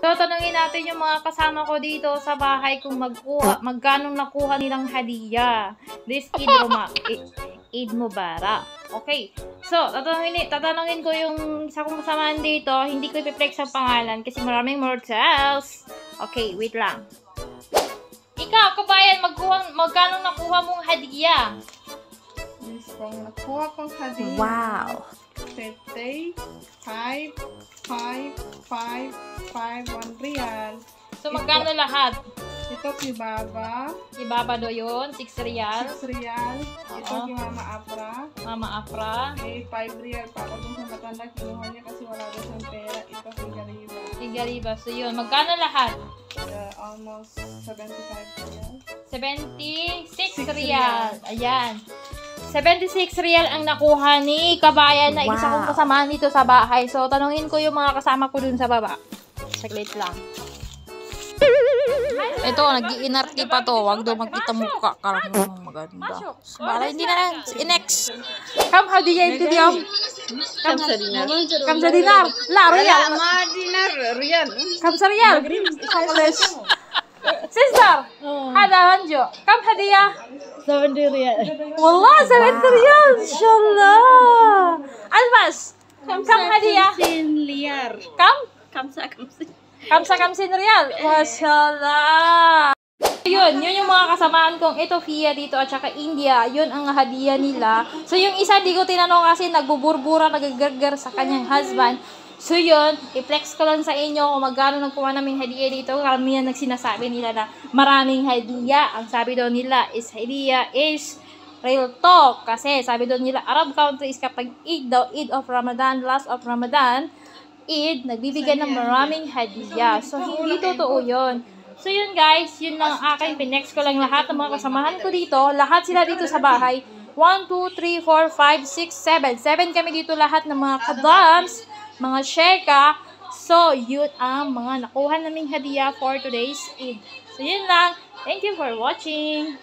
So, tanungin natin yung mga kasama ko dito sa bahay kung magkano nakuha nilang hadiah. This Eid Mubarak. Okay. So, tatanungin ko yung isa kong kasamaan dito. Hindi ko ipiplex ang pangalan kasi maraming mortals. Okay, wait lang. Ikaw, kabayan, magkano nakuha mong hadiah? Kung nakuha kong hadiah. Wow. 50, 5, 1 real. So, magkano lahat? Ito kay Baba. Ibaba do yun, 6 real. 6 real. Ito kay Mama Apra. Mama Afra. 5 real. Para dun sa matanda, kinuha niya kasi wala doon siyang pera. Ito kay Gariba. Igariba. So, yun. Magkano lahat? Almost 75 real. 76 real. Ayan. 76 real ang nakuha ni kabayan na isa kong kasama dito sa bahay. So, tanungin ko yung mga kasama ko dun sa baba. Saglit lang. Ito, nag-iinarti pa to. Huwag daw magkita mukha. Karang maganda. Para hindi na lang. Next. Kam hadiah itu dia. Kam sa dinar. La, real. Kam sa real. Sister, hada hanjo. Kam hadiah? 70 ريال والله 70 ريال ان شاء الله. البس كم هدية؟ 50 ريال كم؟ 55 50 ريال. Mashallah. Yun yung mga kasamaan kong ito, Fia dito at saka India. Yun ang hadiah nila. So yung isa di ko tinanong kasi nagbuburbura, nagagargar sa kanyang husband. So yun, i-flex ko lang sa inyo kung magkano nagkuha namin hadiah dito. Karamihan nagsinasabi nila na maraming hadiah. Ang sabi daw nila is hadiah is real talk. Kasi sabi daw nila, Arab countries kapag Eid daw, Eid of Ramadan, last of Ramadan, Eid, nagbibigay ng maraming hadiah. So hindi totoo yun. So yun guys, yun lang akin. Pinex ko lang lahat ng mga kasamahan ko dito. Lahat sila dito sa bahay. 1, 2, 3, 4, 5, 6, 7. 7 kami dito lahat ng mga kadams, mga sheka. So, yun ang mga nakuha naming hadiah for today's Eid. So, yun lang. Thank you for watching.